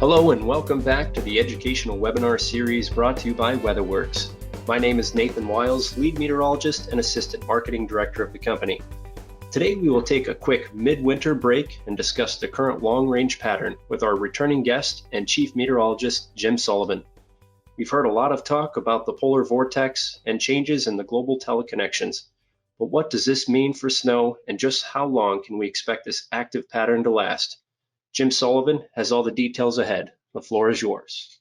Hello and welcome back to the educational webinar series brought to you by WeatherWorks. My name is Nathan Wiles, lead meteorologist and assistant marketing director of the company. Today we will take a quick midwinter break and discuss the current long-range pattern with our returning guest and chief meteorologist Jim Sullivan. We've heard a lot of talk about the polar vortex and changes in the global teleconnections. But what does this mean for snow, and just how long can we expect this active pattern to last? Jim Sullivan has all the details ahead. The floor is yours.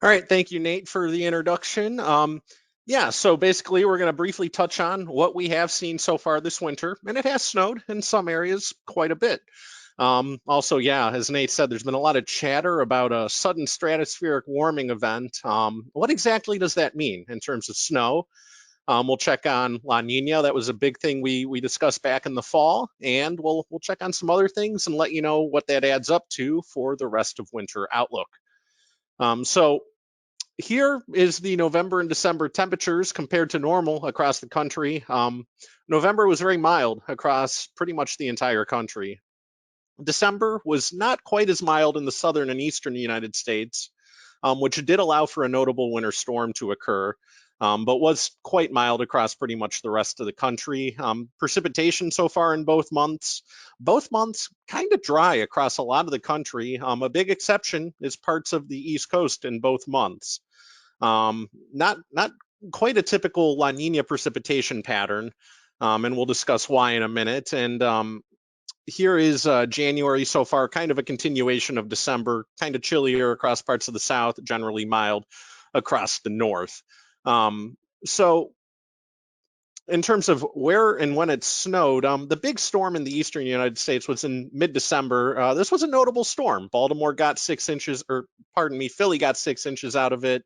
All right, thank you, Nate, for the introduction. So basically we're going to briefly touch on what we have seen so far this winter, and it has snowed in some areas quite a bit. As Nate said, there's been a lot of chatter about a sudden stratospheric warming event. What exactly does that mean in terms of snow? We'll check on La Niña. That was a big thing we discussed back in the fall, and we'll check on some other things and let you know what that adds up to for the rest of winter outlook. So here is the November and December temperatures compared to normal across the country. November was very mild across pretty much the entire country. December was not quite as mild in the southern and eastern United States, which did allow for a notable winter storm to occur. But was quite mild across pretty much the rest of the country. Precipitation so far in both months kind of dry across a lot of the country. A big exception is parts of the East Coast in both months. Not quite a typical La Niña precipitation pattern, and we'll discuss why in a minute. And here is January so far, kind of a continuation of December, kind of chillier across parts of the South, generally mild across the North. So in terms of where and when it snowed, the big storm in the eastern United States was in mid-December. This was a notable storm. Baltimore got 6 inches, Philly got 6 inches out of it.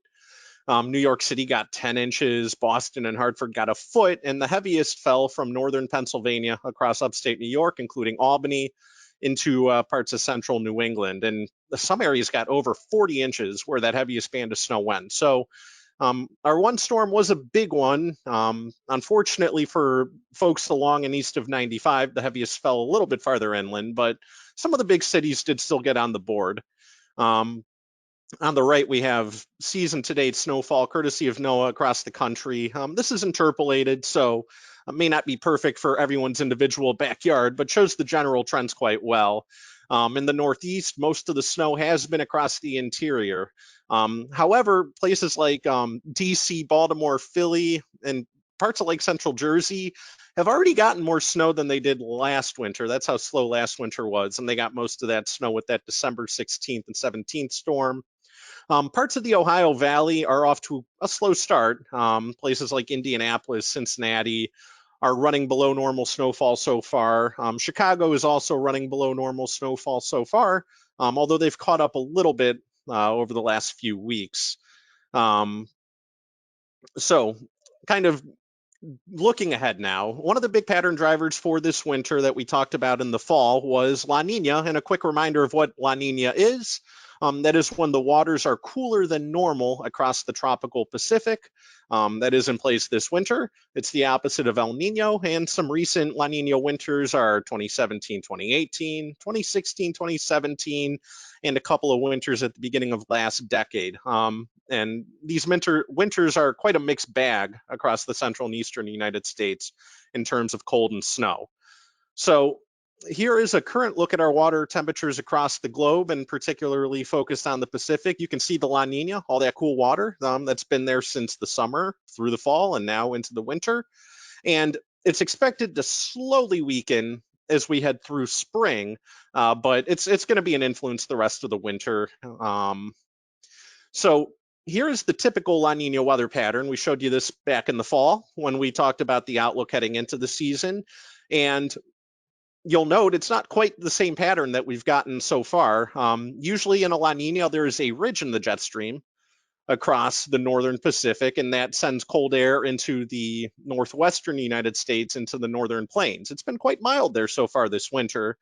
New York City got 10 inches, Boston and Hartford got a foot, and the heaviest fell from northern Pennsylvania across upstate New York, including Albany, into parts of central New England. And some areas got over 40 inches where that heaviest band of snow went. So our one storm was a big one. Unfortunately for folks along and east of 95, the heaviest fell a little bit farther inland, but some of the big cities did still get on the board. On the right, we have season-to-date snowfall, courtesy of NOAA across the country. This is interpolated, so it may not be perfect for everyone's individual backyard, but shows the general trends quite well. In the Northeast, most of the snow has been across the interior. However, places like DC, Baltimore, Philly, and parts of Lake Central Jersey have already gotten more snow than they did last winter. That's how slow last winter was, and they got most of that snow with that December 16th and 17th storm. Parts of the Ohio Valley are off to a slow start. Places like Indianapolis, Cincinnati are running below normal snowfall so far. Chicago is also running below normal snowfall so far, although they've caught up a little bit over the last few weeks. So kind of looking ahead now, one of the big pattern drivers for this winter that we talked about in the fall was La Niña, and a quick reminder of what La Niña is. That is when the waters are cooler than normal across the tropical Pacific. That is in place this winter. It's the opposite of El Nino, and some recent La Nina winters are 2017, 2018, 2016, 2017, and a couple of winters at the beginning of last decade. And these winters are quite a mixed bag across the central and eastern United States in terms of cold and snow. So here is a current look at our water temperatures across the globe, and particularly focused on the Pacific. You can see the La Nina, all that cool water that's been there since the summer through the fall and now into the winter. And it's expected to slowly weaken as we head through spring, but it's going to be an influence the rest of the winter. So here is the typical La Nina weather pattern. We showed you this back in the fall when we talked about the outlook heading into the season. And you'll note it's not quite the same pattern that we've gotten so far. Usually in a La Nina, there is a ridge in the jet stream across the northern Pacific, and that sends cold air into the northwestern United States, into the northern plains. It's been quite mild there so far this winter.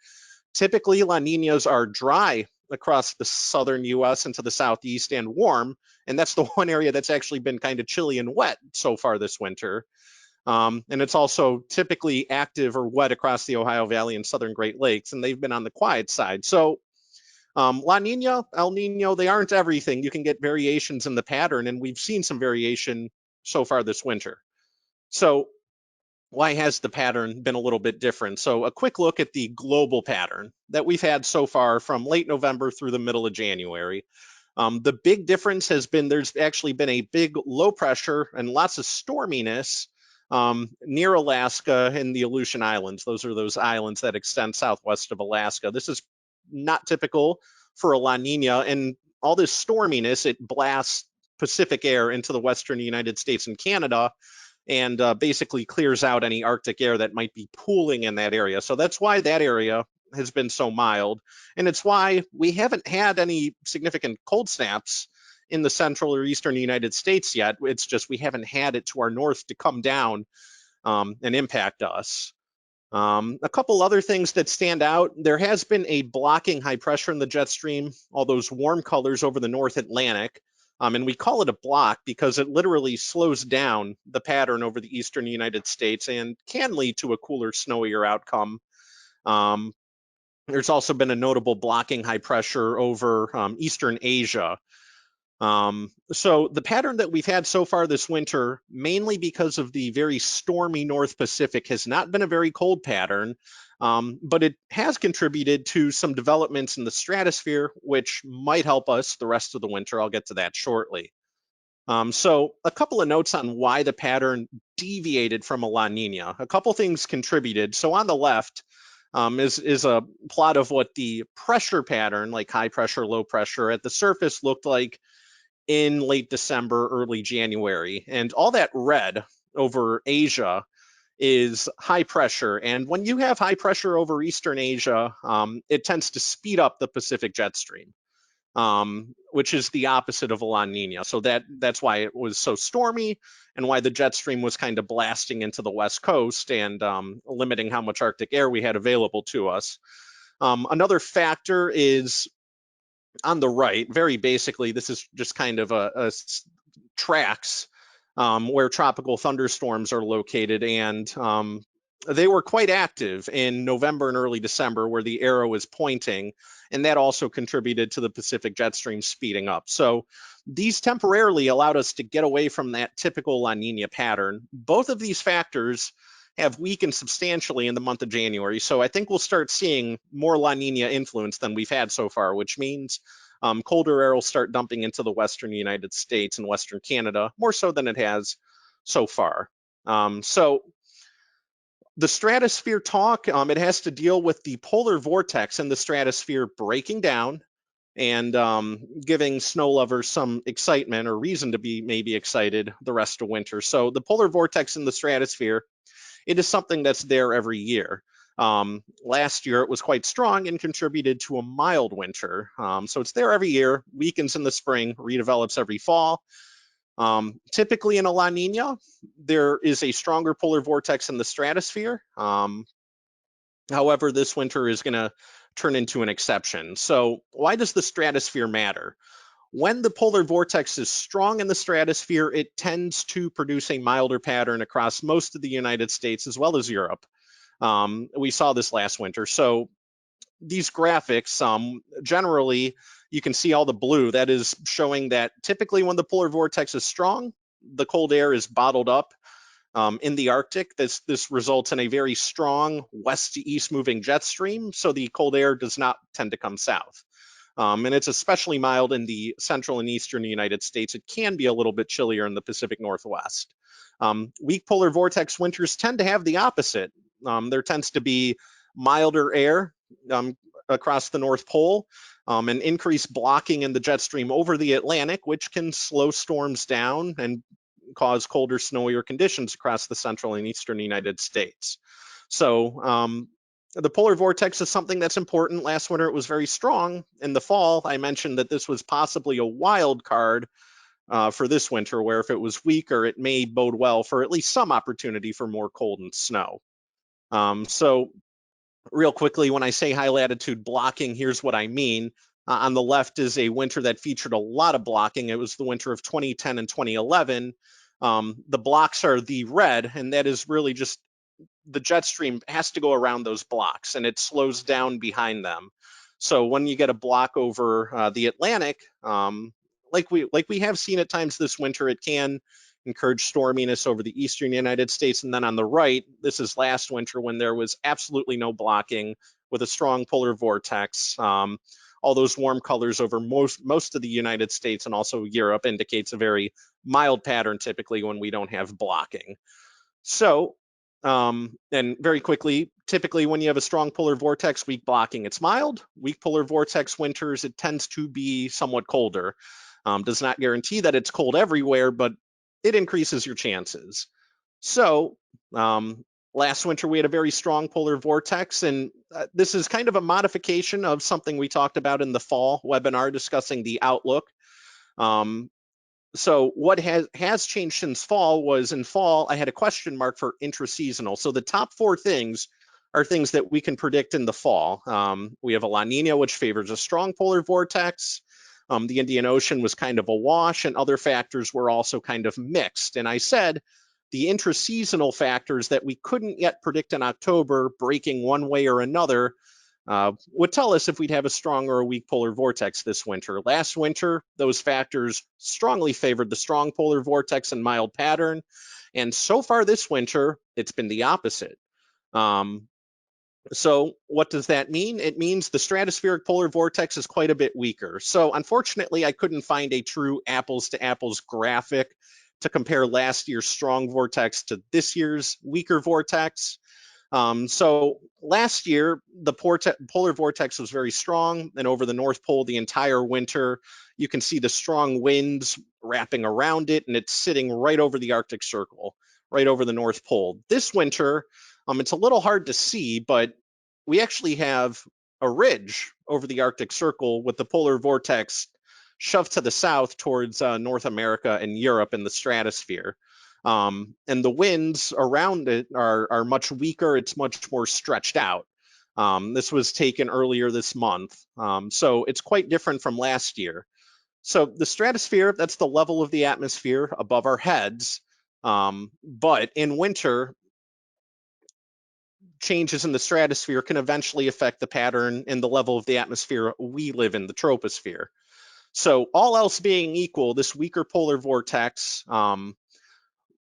Typically, La Ninas are dry across the southern US into the southeast and warm, and that's the one area that's actually been kind of chilly and wet so far this winter. And it's also typically active or wet across the Ohio Valley and southern Great Lakes, and they've been on the quiet side. So La Nina, El Nino, they aren't everything. You can get variations in the pattern, and we've seen some variation so far this winter. So why has the pattern been a little bit different? So a quick look at the global pattern that we've had so far from late November through the middle of January. The big difference has been there's actually been a big low pressure and lots of storminess near Alaska and the Aleutian Islands. Those are those islands that extend southwest of Alaska. This is not typical for a La Nina, and all this storminess, it blasts Pacific air into the western United States and Canada, and basically clears out any Arctic air that might be pooling in that area. So that's why that area has been so mild. And it's why we haven't had any significant cold snaps in the central or eastern United States yet. It's just we haven't had it to our north to come down and impact us. A couple other things that stand out. There has been a blocking high pressure in the jet stream, all those warm colors over the North Atlantic. And we call it a block because it literally slows down the pattern over the eastern United States and can lead to a cooler, snowier outcome. There's also been a notable blocking high pressure over eastern Asia. So the pattern that we've had so far this winter, mainly because of the very stormy North Pacific, has not been a very cold pattern, but it has contributed to some developments in the stratosphere, which might help us the rest of the winter. I'll get to that shortly. So a couple of notes on why the pattern deviated from a La Nina. A couple things contributed. So on the left is a plot of what the pressure pattern, like high pressure, low pressure, at the surface looked like in late December, early January. And all that red over Asia is high pressure. And when you have high pressure over Eastern Asia, it tends to speed up the Pacific jet stream, which is the opposite of a La Nina. So that's why it was so stormy and why the jet stream was kind of blasting into the West Coast and limiting how much Arctic air we had available to us. Another factor is on the right. Very basically, this is just kind of a tracks where tropical thunderstorms are located, and they were quite active in November and early December where the arrow is pointing, and that also contributed to the Pacific jet stream speeding up. So these temporarily allowed us to get away from that typical La Nina pattern. Both of these factors have weakened substantially in the month of January. So I think we'll start seeing more La Nina influence than we've had so far, which means colder air will start dumping into the western United States and western Canada, more so than it has so far. So the stratosphere talk, it has to deal with the polar vortex in the stratosphere breaking down and giving snow lovers some excitement or reason to be maybe excited the rest of winter. So the polar vortex in the stratosphere, it is something that's there every year. Last year, it was quite strong and contributed to a mild winter. So it's there every year, weakens in the spring, redevelops every fall. Typically in a La Nina, there is a stronger polar vortex in the stratosphere. However, this winter is going to turn into an exception. So why does the stratosphere matter? When the polar vortex is strong in the stratosphere, it tends to produce a milder pattern across most of the United States as well as Europe. We saw this last winter. So these graphics, generally, you can see all the blue. That is showing that typically when the polar vortex is strong, the cold air is bottled up in the Arctic. This results in a very strong west to east moving jet stream. So the cold air does not tend to come south. And it's especially mild in the central and eastern United States. It can be a little bit chillier in the Pacific Northwest. Weak polar vortex winters tend to have the opposite. There tends to be milder air across the North Pole and increased blocking in the jet stream over the Atlantic, which can slow storms down and cause colder, snowier conditions across the central and eastern United States. So the polar vortex is something that's important. Last winter, it was very strong. In the fall, I mentioned that this was possibly a wild card for this winter, where if it was weaker, it may bode well for at least some opportunity for more cold and snow. So real quickly, when I say high latitude blocking, here's what I mean. On the left is a winter that featured a lot of blocking. It was the winter of 2010 and 2011. The blocks are the red, and that is really just the jet stream has to go around those blocks, and it slows down behind them. So when you get a block over the Atlantic, like we have seen at times this winter, it can encourage storminess over the eastern United States. And then on the right, this is last winter when there was absolutely no blocking with a strong polar vortex. All those warm colors over most of the United States and also Europe indicates a very mild pattern typically when we don't have blocking. So, and very quickly, typically when you have a strong polar vortex, weak blocking, it's mild. Weak polar vortex winters, it tends to be somewhat colder. Does not guarantee that it's cold everywhere, but it increases your chances. So last winter we had a very strong polar vortex, and this is kind of a modification of something we talked about in the fall webinar discussing the outlook. So what has changed since fall was in fall, I had a question mark for intraseasonal. So the top 4 things are things that we can predict in the fall. We have a La Nina, which favors a strong polar vortex. The Indian Ocean was kind of a wash, and other factors were also kind of mixed. And I said the intraseasonal factors that we couldn't yet predict in October breaking one way or another would tell us if we'd have a strong or a weak polar vortex this winter. Last winter, those factors strongly favored the strong polar vortex and mild pattern. And so far this winter, it's been the opposite. So what does that mean? It means the stratospheric polar vortex is quite a bit weaker. So unfortunately, I couldn't find a true apples to apples graphic to compare last year's strong vortex to this year's weaker vortex. So last year, the polar vortex was very strong, and over the North Pole the entire winter, you can see the strong winds wrapping around it, and it's sitting right over the Arctic Circle, right over the North Pole. This winter, it's a little hard to see, but we actually have a ridge over the Arctic Circle with the polar vortex shoved to the south towards North America and Europe in the stratosphere. And the winds around it are much weaker. It's much more stretched out. This was taken earlier this month. So it's quite different from last year. So the stratosphere, that's the level of the atmosphere above our heads. But in winter, changes in the stratosphere can eventually affect the pattern and the level of the atmosphere we live in, the troposphere. So all else being equal, this weaker polar vortex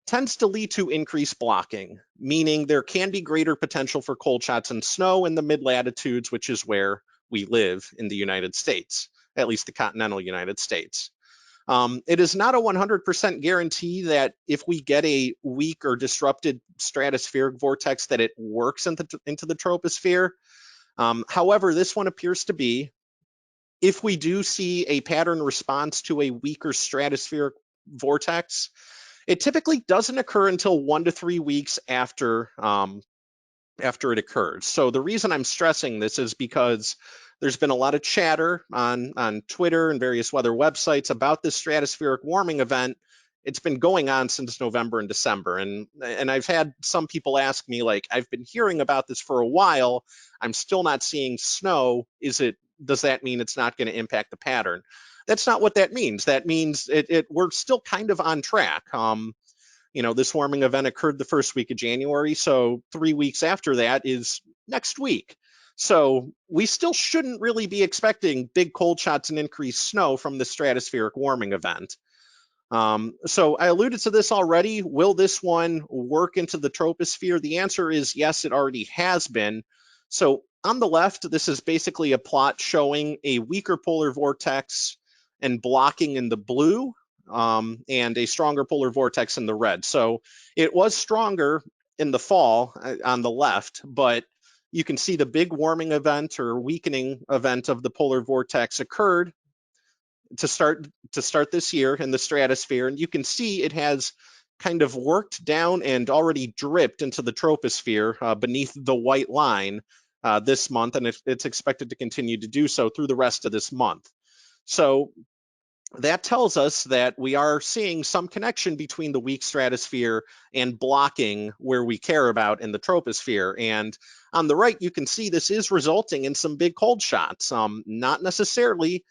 tends to lead to increased blocking, meaning there can be greater potential for cold shots and snow in the mid-latitudes, which is where we live in the United States, at least the continental United States. It is not a 100% guarantee that if we get a weak or disrupted stratospheric vortex that it works into the troposphere. However, this one appears to be. If we do see a pattern response to a weaker stratospheric vortex, it typically doesn't occur until 1 to 3 weeks after it occurs. So the reason I'm stressing this is because there's been a lot of chatter on Twitter and various weather websites about this stratospheric warming event. It's been going on since November and December. And I've had some people ask me, like, I've been hearing about this for a while. I'm still not seeing snow. Does that mean it's not going to impact the pattern? That's not what that means. That means we're still kind of on track. This warming event occurred the first week of January, so 3 weeks after that is next week. So we still shouldn't really be expecting big cold shots and increased snow from the stratospheric warming event. So I alluded to this already. Will this one work into the troposphere? The answer is yes, it already has been. So on the left, this is basically a plot showing a weaker polar vortex and blocking in the blue, and a stronger polar vortex in the red. So it was stronger in the fall on the left, but you can see the big warming event or weakening event of the polar vortex occurred to start this year in the stratosphere, and you can see it has kind of worked down and already dripped into the troposphere beneath the white line this month, and it's expected to continue to do so through the rest of this month. So that tells us that we are seeing some connection between the weak stratosphere and blocking where we care about in the troposphere. And on the right, you can see this is resulting in some big cold shots, not necessarily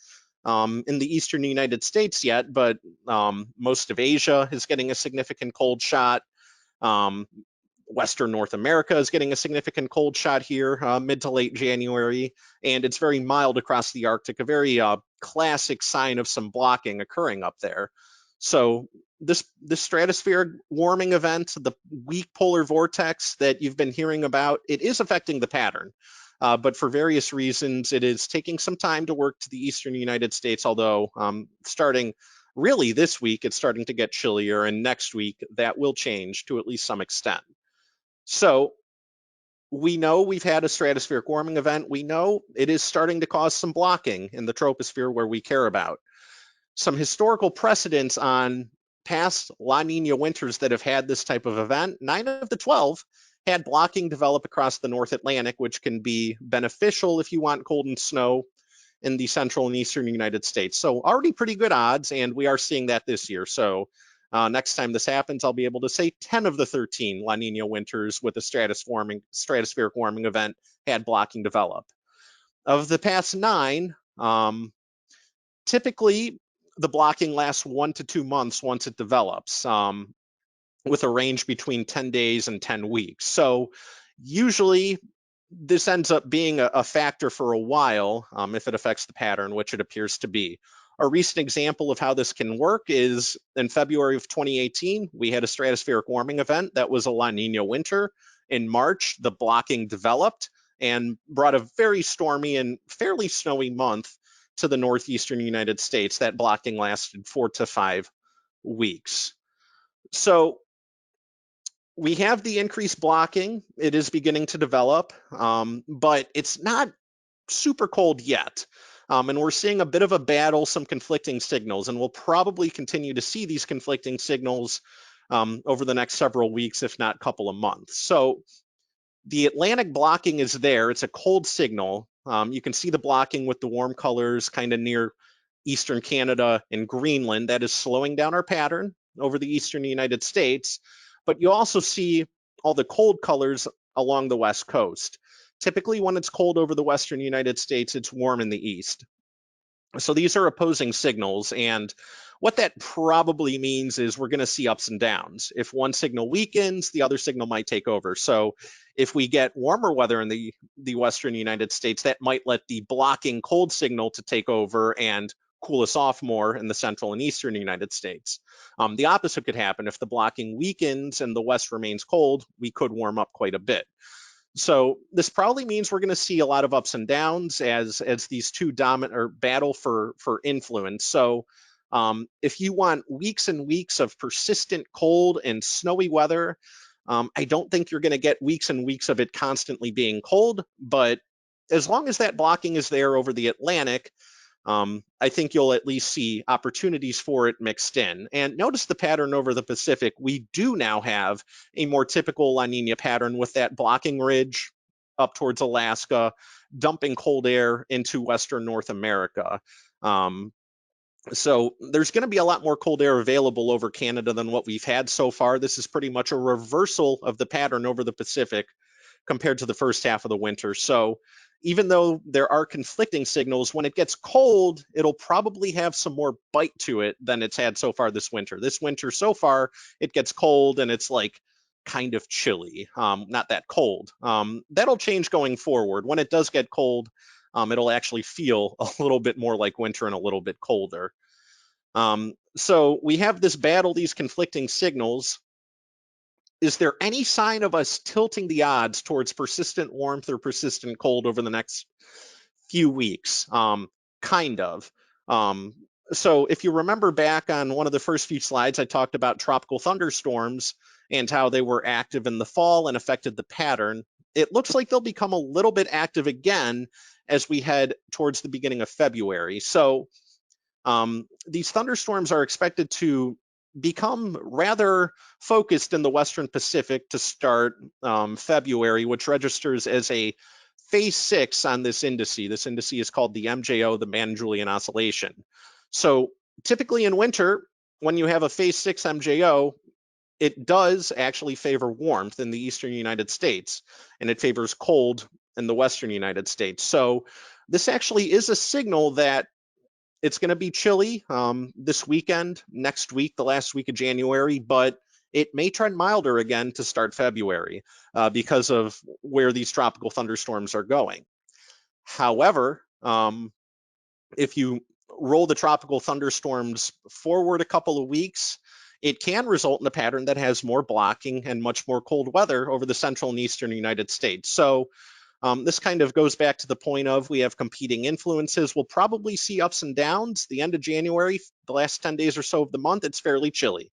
in the eastern United States yet, but most of Asia is getting a significant cold shot. Western North America is getting a significant cold shot here, mid to late January, and it's very mild across the Arctic, a very classic sign of some blocking occurring up there. So this stratospheric warming event, the weak polar vortex that you've been hearing about, it is affecting the pattern. But for various reasons, it is taking some time to work to the eastern United States, although starting really this week, it's starting to get chillier, and next week that will change to at least some extent. So we know we've had a stratospheric warming event. We know it is starting to cause some blocking in the troposphere where we care about. Some historical precedents on past La Nina winters that have had this type of event, 9 of the 12 had blocking develop across the North Atlantic, which can be beneficial if you want cold and snow in the central and eastern United States. So already pretty good odds, and we are seeing that this year. So next time this happens, I'll be able to say 10 of the 13 La Nina winters with a stratospheric warming event had blocking develop. Of the past 9, typically the blocking lasts 1 to 2 months once it develops, with a range between 10 days and 10 weeks. So usually this ends up being a factor for a while if it affects the pattern, which it appears to be. A recent example of how this can work is in February of 2018, we had a stratospheric warming event that was a La Nina winter. In March, the blocking developed and brought a very stormy and fairly snowy month to the northeastern United States. That blocking lasted 4 to 5 weeks. So we have the increased blocking. It is beginning to develop, but it's not super cold yet. And we're seeing a bit of a battle, some conflicting signals, and we'll probably continue to see these conflicting signals over the next several weeks, if not couple of months. So the Atlantic blocking is there. It's a cold signal. You can see the blocking with the warm colors kind of near eastern Canada and Greenland. That is slowing down our pattern over the eastern United States. But you also see all the cold colors along the west coast. Typically, when it's cold over the western United States, it's warm in the east. So these are opposing signals, and what that probably means is we're going to see ups and downs. If one signal weakens, the other signal might take over. So if we get warmer weather in the western United States, that might let the blocking cold signal to take over and cool us off more in the central and eastern United States. The opposite could happen. If the blocking weakens and the west remains cold, we could warm up quite a bit. So this probably means we're going to see a lot of ups and downs as these two dominate or battle for influence. So if you want weeks and weeks of persistent cold and snowy weather, I don't think you're going to get weeks and weeks of it constantly being cold. But as long as that blocking is there over the Atlantic, I think you'll at least see opportunities for it mixed in. And notice the pattern over the Pacific. We do now have a more typical La Nina pattern with that blocking ridge up towards Alaska, dumping cold air into Western North America. So there's going to be a lot more cold air available over Canada than what we've had so far. This is pretty much a reversal of the pattern over the Pacific compared to the first half of the winter. So even though there are conflicting signals, when it gets cold, it'll probably have some more bite to it than it's had so far this winter. This winter so far, it gets cold and it's like kind of chilly, not that cold. That'll change going forward. When it does get cold, it'll actually feel a little bit more like winter and a little bit colder. So we have this battle, these conflicting signals. Is there any sign of us tilting the odds towards persistent warmth or persistent cold over the next few weeks? Kind of. So if you remember back on one of the first few slides, I talked about tropical thunderstorms and how they were active in the fall and affected the pattern. It looks like they'll become a little bit active again as we head towards the beginning of February. So these thunderstorms are expected to become rather focused in the Western Pacific to start February, which registers as a phase 6 on this indice. This indice is called the MJO, the Mann-Julian Oscillation. So typically in winter, when you have a phase 6 MJO, it does actually favor warmth in the eastern United States, and it favors cold in the western United States. So this actually is a signal that it's going to be chilly this weekend, next week, the last week of January, but it may trend milder again to start February because of where these tropical thunderstorms are going. However, if you roll the tropical thunderstorms forward a couple of weeks, it can result in a pattern that has more blocking and much more cold weather over the central and eastern United States. So this kind of goes back to the point of we have competing influences. We'll probably see ups and downs. The end of January, the last 10 days or so of the month, it's fairly chilly.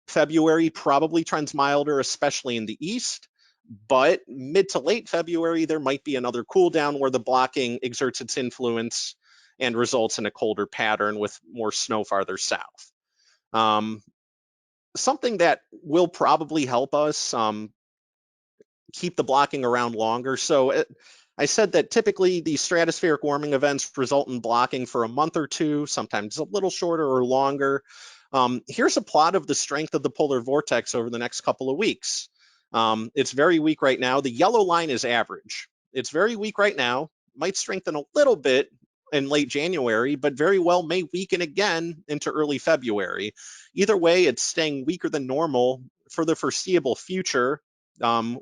February probably trends milder, especially in the east. But mid to late February, there might be another cool down where the blocking exerts its influence and results in a colder pattern with more snow farther south. Something that will probably help us keep the blocking around longer. So I said that typically these stratospheric warming events result in blocking for a month or two, sometimes a little shorter or longer. Here's a plot of the strength of the polar vortex over the next couple of weeks. It's very weak right now. The yellow line is average. It's very weak right now, might strengthen a little bit in late January, but very well may weaken again into early February. Either way, it's staying weaker than normal for the foreseeable future.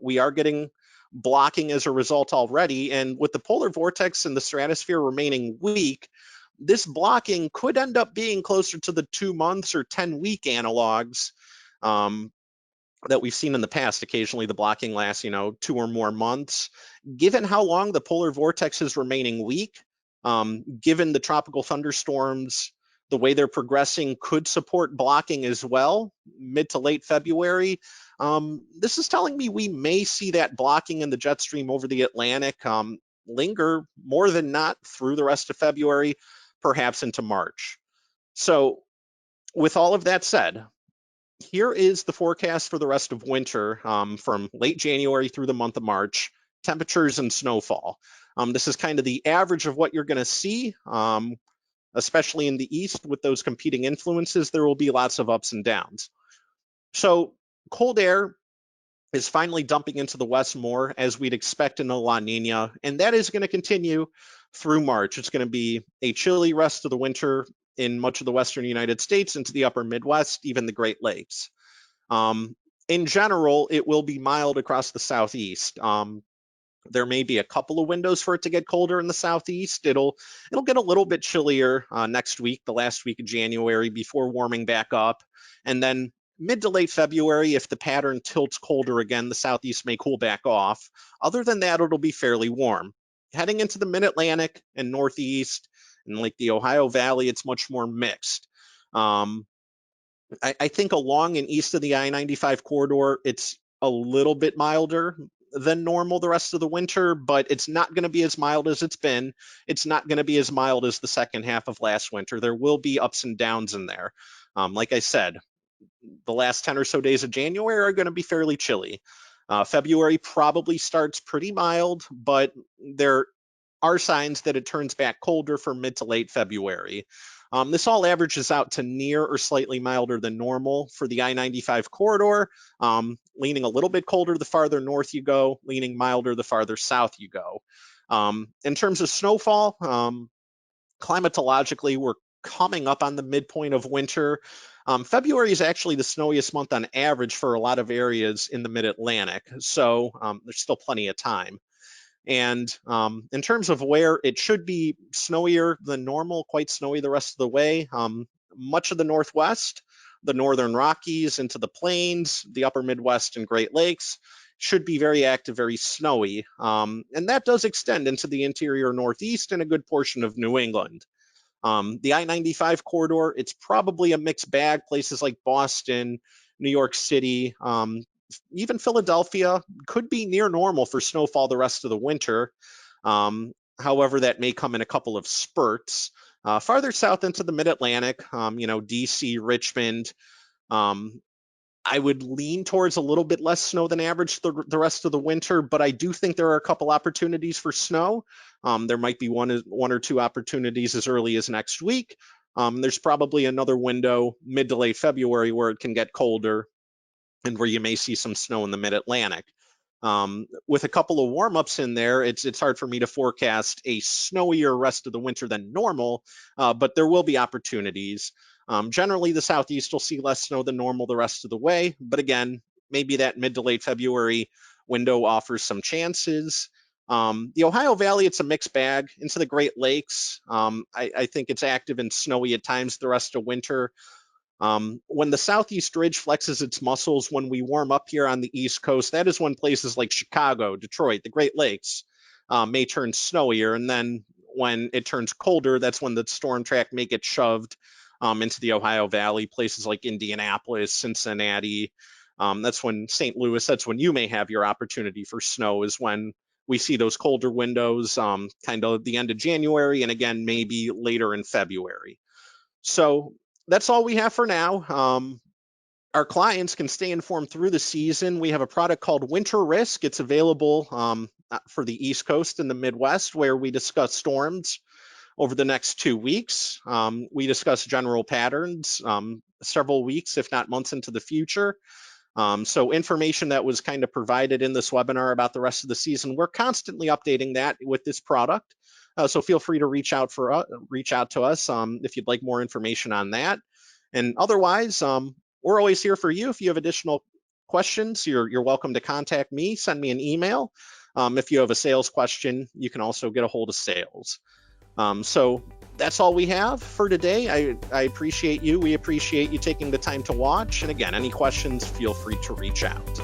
We are getting blocking as a result already, and with the polar vortex and the stratosphere remaining weak, this blocking could end up being closer to the 2 months or 10-week analogs that we've seen in the past. Occasionally the blocking lasts, 2 or more months. Given how long the polar vortex is remaining weak, given the tropical thunderstorms, the way they're progressing could support blocking as well, mid to late February. This is telling me we may see that blocking in the jet stream over the Atlantic linger more than not through the rest of February, perhaps into March. So with all of that said, here is the forecast for the rest of winter from late January through the month of March, temperatures and snowfall. This is kind of the average of what you're going to see, especially in the east with those competing influences. There will be lots of ups and downs. So cold air is finally dumping into the west more, as we'd expect in a La Nina, and that is going to continue through March. It's going to be a chilly rest of the winter in much of the western United States, into the upper Midwest, even the Great Lakes. In general, it will be mild across the southeast. There may be a couple of windows for it to get colder in the southeast. It'll get a little bit chillier next week, the last week of January, before warming back up. And then mid to late February, if the pattern tilts colder again, the southeast may cool back off. Other than that, it'll be fairly warm. Heading into the mid-Atlantic and northeast and like the Ohio Valley, it's much more mixed. I think along and east of the I-95 corridor, it's a little bit milder than normal the rest of the winter, but it's not going to be as mild as it's been. It's not going to be as mild as the second half of last winter. There will be ups and downs in there. Like I said, the last 10 or so days of January are going to be fairly chilly. February probably starts pretty mild, but there are signs that it turns back colder for mid to late February. This all averages out to near or slightly milder than normal for the I-95 corridor, leaning a little bit colder the farther north you go, leaning milder the farther south you go. In terms of snowfall, climatologically, we're coming up on the midpoint of winter. February is actually the snowiest month on average for a lot of areas in the mid-Atlantic, so there's still plenty of time. And in terms of where it should be snowier than normal, quite snowy the rest of the way, much of the Northwest, the Northern Rockies into the plains, the upper Midwest and Great Lakes should be very active, very snowy. And that does extend into the interior Northeast and a good portion of New England. The I-95 corridor, it's probably a mixed bag. Places like Boston, New York City, even Philadelphia could be near normal for snowfall the rest of the winter. However, that may come in a couple of spurts. Farther south into the mid-Atlantic, DC, Richmond, I would lean towards a little bit less snow than average the rest of the winter, but I do think there are a couple opportunities for snow. There might be one or two opportunities as early as next week. There's probably another window mid to late February where it can get colder and where you may see some snow in the mid-Atlantic. With a couple of warm-ups in there, it's hard for me to forecast a snowier rest of the winter than normal, but there will be opportunities. Generally, the Southeast will see less snow than normal the rest of the way, but again, maybe that mid to late February window offers some chances. The Ohio Valley, it's a mixed bag. Into the Great Lakes, I think it's active and snowy at times the rest of winter. When the Southeast Ridge flexes its muscles, when we warm up here on the East Coast, that is when places like Chicago, Detroit, the Great Lakes may turn snowier. And then when it turns colder, that's when the storm track may get shoved into the Ohio Valley, places like Indianapolis, Cincinnati. That's when St. Louis, that's when you may have your opportunity for snow, is when we see those colder windows, kind of the end of January, and again, maybe later in February. So that's all we have for now. Our clients can stay informed through the season. We have a product called Winter Risk. It's available for the East Coast and the Midwest, where we discuss storms over the next 2 weeks. We discuss general patterns several weeks, if not months into the future. So information that was kind of provided in this webinar about the rest of the season, we're constantly updating that with this product. So feel free to reach out to us if you'd like more information on that. And otherwise, we're always here for you. If you have additional questions, you're welcome to contact me. Send me an email. If you have a sales question, you can also get a hold of sales. So that's all we have for today. I appreciate you. We appreciate you taking the time to watch. And again, any questions, feel free to reach out.